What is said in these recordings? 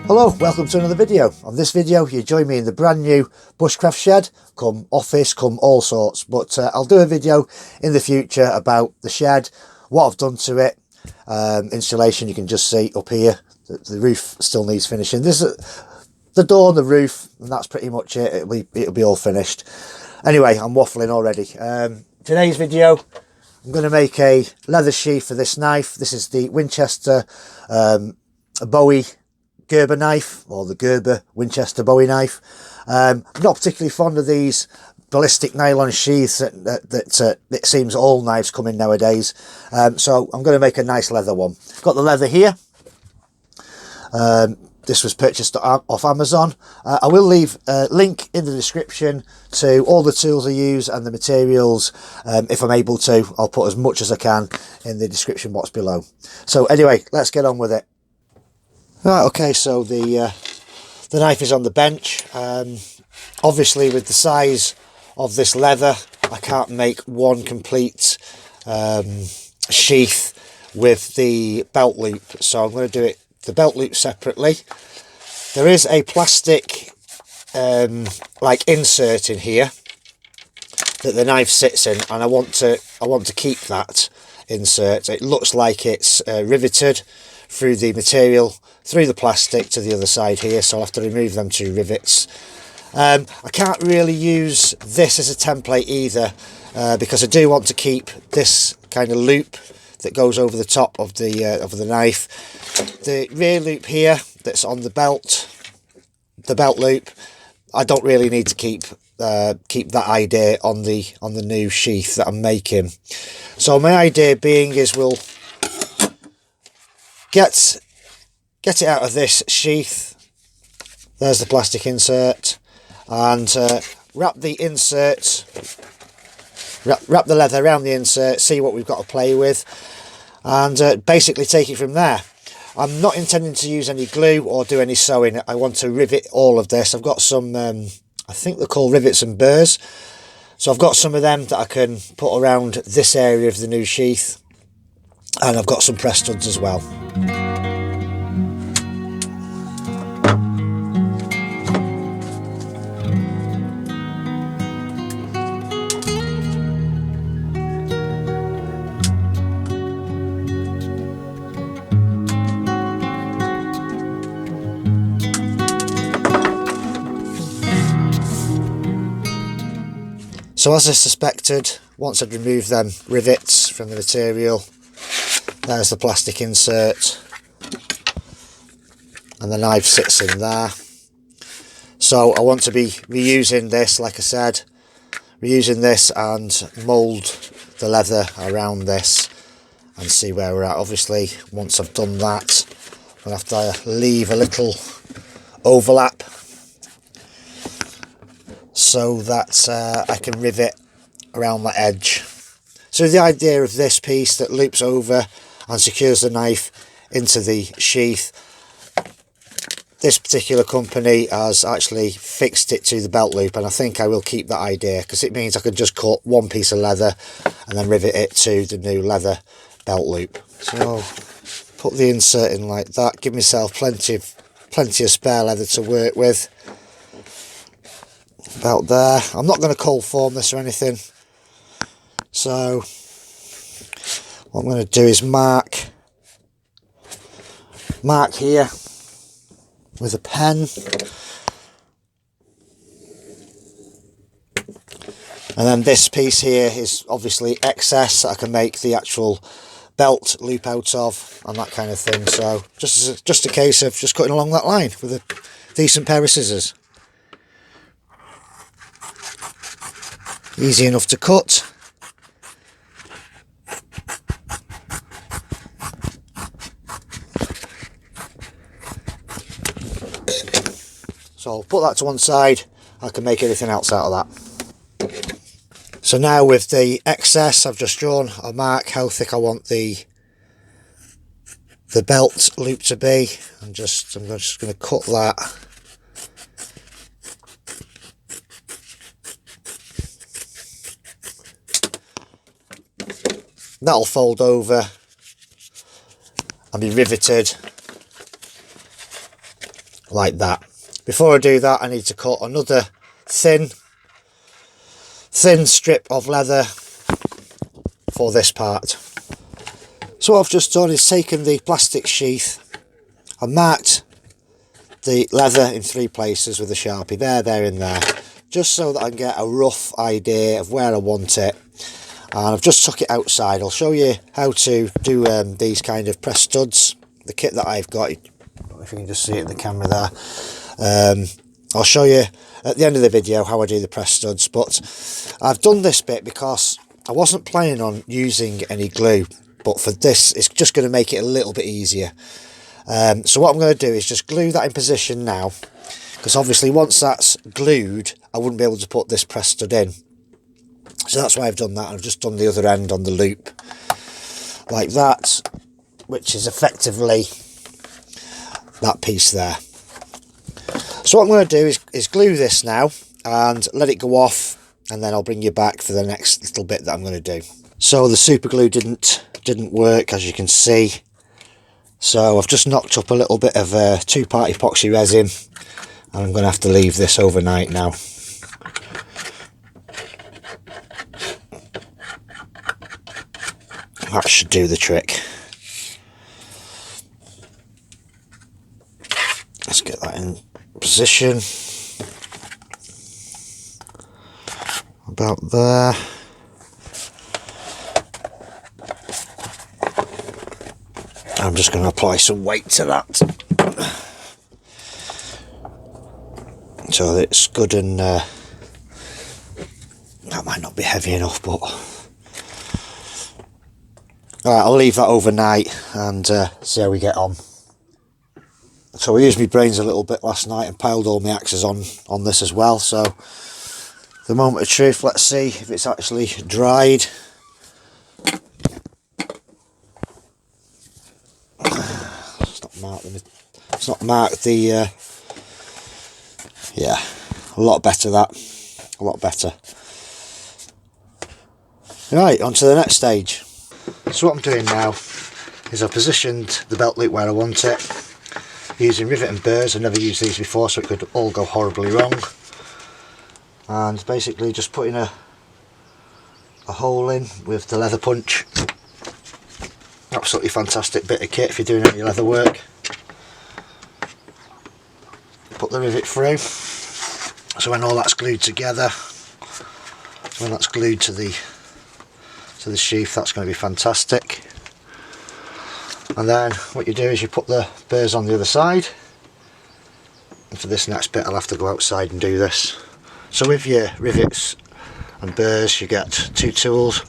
Hello, welcome to another video. On this video you join me in the brand new bushcraft shed, come office, come all sorts, but I'll do a video in the future about the shed, what I've done to it, installation. You can just see up here the roof still needs finishing. This is the door and the roof, and that's pretty much it. It'll be all finished. Anyway, I'm waffling already. Today's video, I'm going to make a leather sheath for this knife. This is the Winchester Bowie Gerber knife, or the Gerber Winchester Bowie knife. I'm not particularly fond of these ballistic nylon sheaths that it seems all knives come in nowadays. So I'm going to make a nice leather one. Got the leather here. This was purchased off Amazon. I will leave a link in the description to all the tools I use and the materials. If I'm able to, I'll put as much as I can in the description box below. So anyway, let's get on with it. Right, okay, so the knife is on the bench. Obviously, with the size of this leather, I can't make one complete sheath with the belt loop, so I'm going to do the belt loop separately. There is a plastic like insert in here that the knife sits in, and I want to keep that insert. It looks like it's riveted through the material, through the plastic to the other side here, so I'll have to remove them two rivets. I can't really use this as a template either, because I do want to keep this kind of loop that goes over the top of the knife. The rear loop here that's on the belt loop, I don't really need to keep that idea on the new sheath that I'm making. So my idea being is we'll get it out of this sheath. There's the plastic insert, and wrap the leather around the insert, see what we've got to play with, and basically take it from there. I'm not intending to use any glue or do any sewing. I want to rivet all of this. I've got some, I think they're called rivets and burrs, so I've got some of them that I can put around this area of the new sheath, and I've got some press studs as well. So as I suspected, once I'd removed them rivets from the material, there's the plastic insert, and the knife sits in there. So I want to be reusing this, like I said, reusing this and mould the leather around this and see where we're at. Obviously, once I've done that, I'll have to leave a little overlap so that I can rivet around that edge. So the idea of this piece that loops over and secures the knife into the sheath, this particular company has actually fixed it to the belt loop, and I think I will keep that idea because it means I can just cut one piece of leather and then rivet it to the new leather belt loop. So put the insert in like that, give myself plenty of spare leather to work with. About there. I'm not going to cold form this or anything, so what I'm going to do is mark here with a pen, and then this piece here is obviously excess that I can make the actual belt loop out of and that kind of thing. So just a case of just cutting along that line with a decent pair of scissors. Easy enough to cut. So I'll put that to one side. I can make anything else out of that. So now with the excess, I've just drawn a mark how thick I want the belt loop to be. I'm just going to cut that. That'll fold over and be riveted like that. Before I do that, I need to cut another thin strip of leather for this part. So what I've just done is taken the plastic sheath and marked the leather in 3 places with a Sharpie, there and there, just so that I can get a rough idea of where I want it. And I've just took it outside. I'll show you how to do these kind of press studs, the kit that I've got, if you can just see it in the camera there. I'll show you at the end of the video how I do the press studs, but I've done this bit because I wasn't planning on using any glue, but for this it's just going to make it a little bit easier. So what I'm going to do is just glue that in position now, because obviously once that's glued I wouldn't be able to put this press stud in. So that's why I've done that. I've just done the other end on the loop like that, which is effectively that piece there. So what I'm going to do is glue this now and let it go off, and then I'll bring you back for the next little bit that I'm going to do. So the super glue didn't work, as you can see. So I've just knocked up a little bit of 2-part epoxy resin, and I'm going to have to leave this overnight now. That should do the trick. Let's get that in position. About there. I'm just going to apply some weight to that, so that it's good, and that might not be heavy enough, but alright, I'll leave that overnight and see how we get on. So I used my brains a little bit last night and piled all my axes on this as well, so the moment of truth, let's see if it's actually dried. It's not marked the yeah, a lot better that, a lot better. Right, on to the next stage. So what I'm doing now is I've positioned the belt loop where I want it, using rivet and burrs. I've never used these before, so it could all go horribly wrong. And basically just putting a hole in with the leather punch. Absolutely fantastic bit of kit if you're doing any leather work. Put the rivet through, so when all that's glued together, when that's glued to the sheath, that's going to be fantastic. And then what you do is you put the burrs on the other side, and for this next bit I'll have to go outside and do this. So with your rivets and burrs you get 2 tools.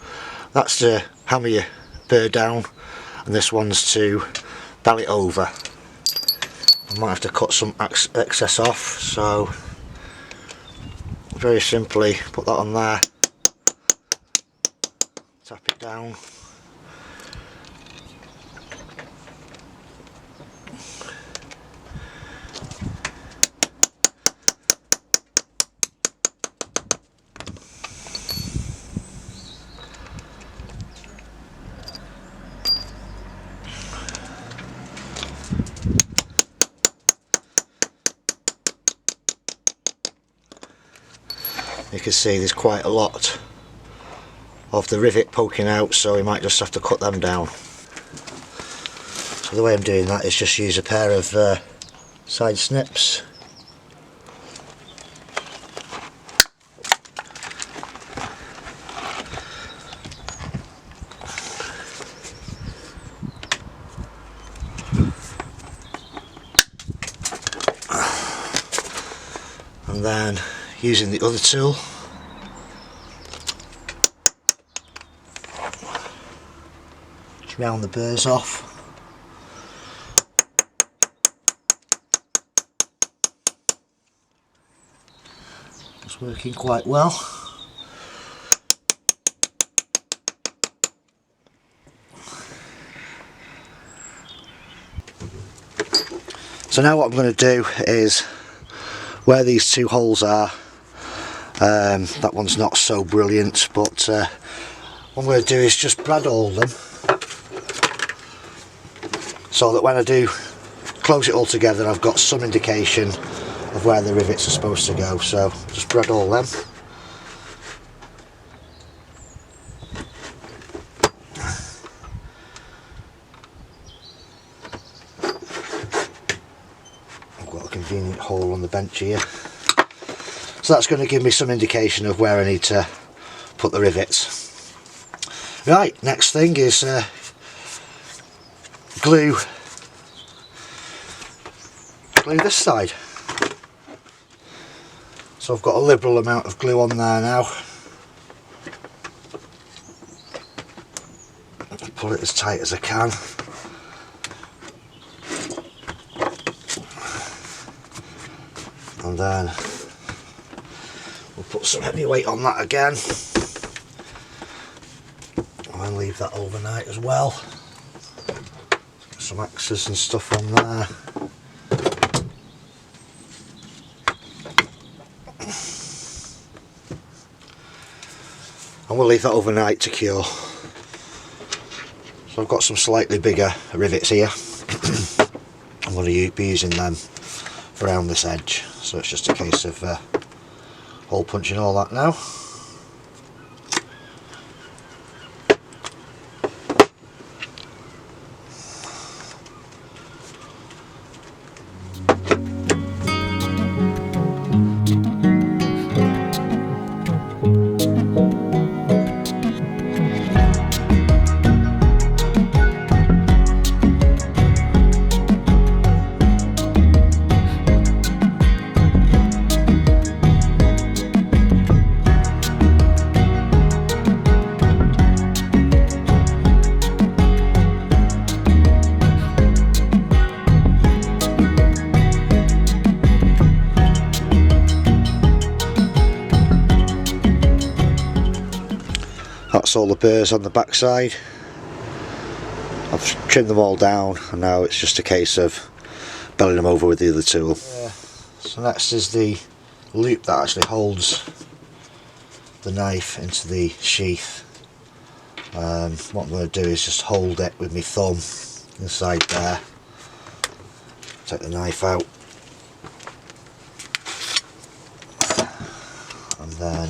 That's to hammer your burr down, and this one's to bell it over. I might have to cut some excess off, so very simply put that on there, tap it down, you can see there's quite a lot of the rivet poking out, so we might just have to cut them down. So the way I'm doing that is just use a pair of side snips. And then using the other tool, just round the burrs off. It's working quite well. So now what I'm going to do is, where these 2 holes are, that one's not so brilliant, but what I'm going to do is just Bradawl them, so that when I do close it all together, I've got some indication of where the rivets are supposed to go, so just Bradawl them. I've got a convenient hole on the bench here, so that's going to give me some indication of where I need to put the rivets. Right, next thing is glue this side. So I've got a liberal amount of glue on there now. Pull it as tight as I can. And then we'll put some heavy weight on that again. And then leave that overnight as well. Get some axes and stuff on there. And we'll leave that overnight to cure. So I've got some slightly bigger rivets here. I'm going to be using them around this edge, so it's just a case of hole punching all that now. That's all the burrs on the back side. I've trimmed them all down and now it's just a case of belling them over with the other tool. So next is the loop that actually holds the knife into the sheath. What I'm going to do is just hold it with my thumb inside there. Take the knife out. And then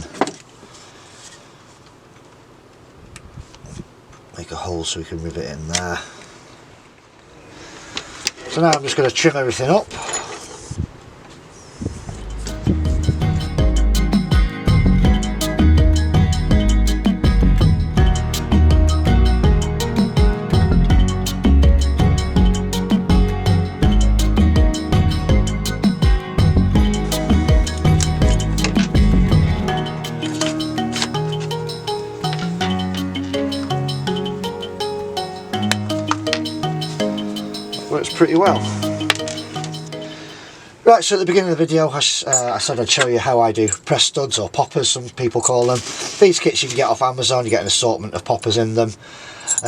make a hole so we can rivet it in there. So now I'm just going to trim everything up. Works pretty well. Right, so at the beginning of the video I said I'd show you how I do press studs, or poppers some people call them. These kits you can get off Amazon, you get an assortment of poppers in them.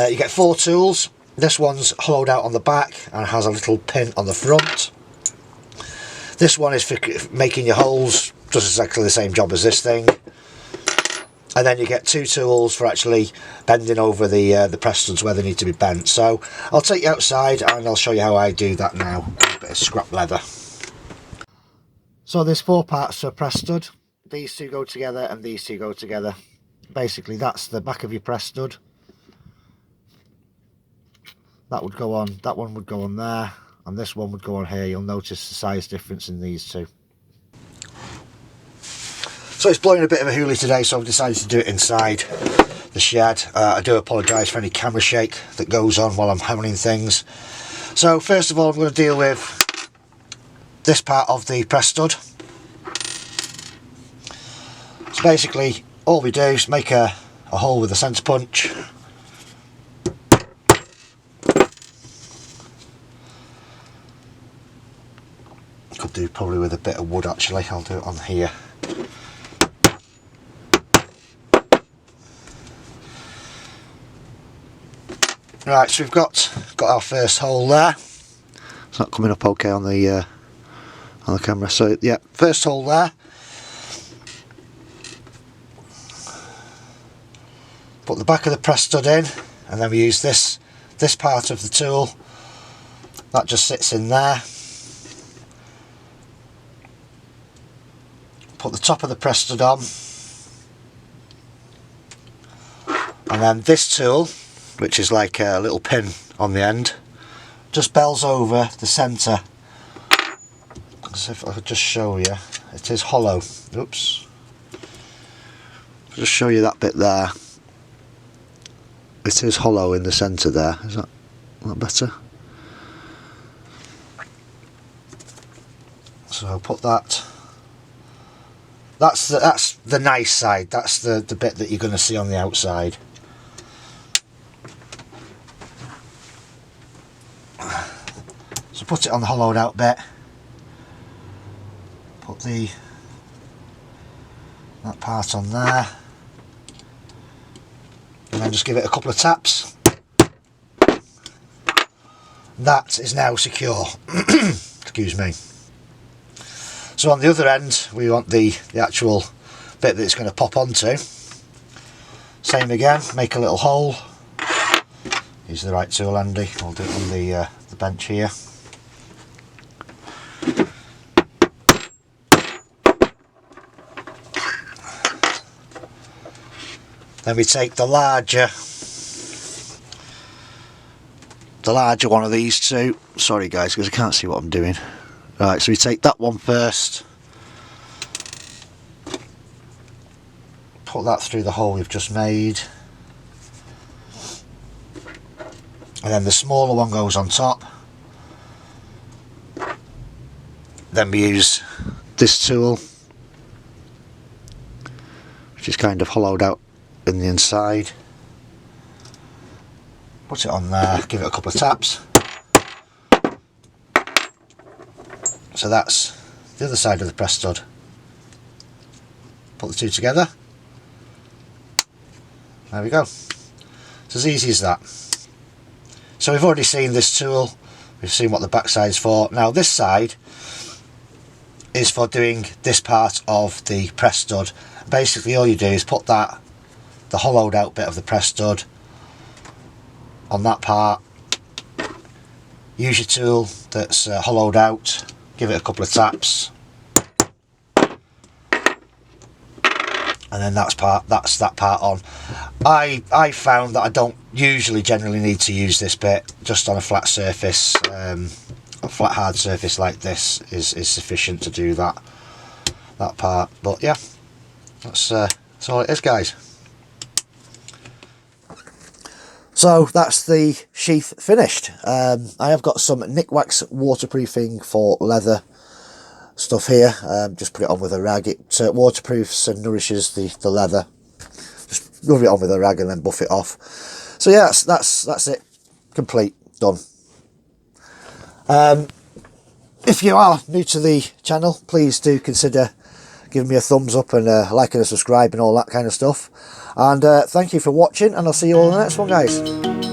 You get 4 tools. This one's hollowed out on the back and has a little pin on the front. This one is for making your holes, does exactly the same job as this thing. And then you get 2 tools for actually bending over the press studs where they need to be bent. So I'll take you outside and I'll show you how I do that now. A bit of scrap leather. So there's 4 parts to a press stud. These 2 go together and these 2 go together. Basically that's the back of your press stud. That would go on, that one would go on there, and this one would go on here. You'll notice the size difference in these 2. So it's blowing a bit of a hoolie today, so I've decided to do it inside the shed. I do apologise for any camera shake that goes on while I'm hammering things. So first of all I'm going to deal with this part of the press stud. So basically all we do is make a hole with a centre punch. Could do probably with a bit of wood actually, I'll do it on here. Right, so we've got our first hole there. It's not coming up okay on the camera. So yeah, first hole there. Put the back of the press stud in, and then we use this part of the tool That just sits in there. Put the top of the press stud on, and then this tool, which is like a little pin on the end, just bells over the centre. So if I could just show you, it is hollow. Oops. Just show you that bit there. It is hollow in the centre there. Is that better? So I'll put that. That's the nice side. That's the bit that you're going to see on the outside. So put it on the hollowed out bit. Put that part on there, and then just give it a couple of taps. That is now secure. Excuse me. So on the other end we want the actual bit that it's going to pop onto. Same again, make a little hole. Use the right tool handy. I'll do it on the bench here. Then we take the larger one of these two. Sorry guys, because I can't see what I'm doing. Right, so we take that one first. Put that through the hole we've just made. And then the smaller one goes on top. Then we use this tool, which is kind of hollowed out in the inside. Put it on there, give it a couple of taps. So that's the other side of the press stud. Put the two together. There we go. It's as easy as that. So we've already seen this tool, we've seen what the back side is for. Now this side is for doing this part of the press stud. Basically all you do is put the hollowed out bit of the press stud on that part. Use your tool that's hollowed out, give it a couple of taps, and then that's that part on. I found that I don't generally need to use this bit. Just on a flat surface, a flat hard surface like this is sufficient to do that part. But yeah, that's all it is, guys. So that's the sheath finished. I have got some Nikwax waterproofing for leather stuff here. Just put it on with a rag. It waterproofs and nourishes the leather. Just rub it on with a rag and then buff it off. So yeah, that's it. Complete. Done. If you are new to the channel, please do consider giving me a thumbs up and like and subscribe and all that kind of stuff. And thank you for watching, and I'll see you all in the next one, guys.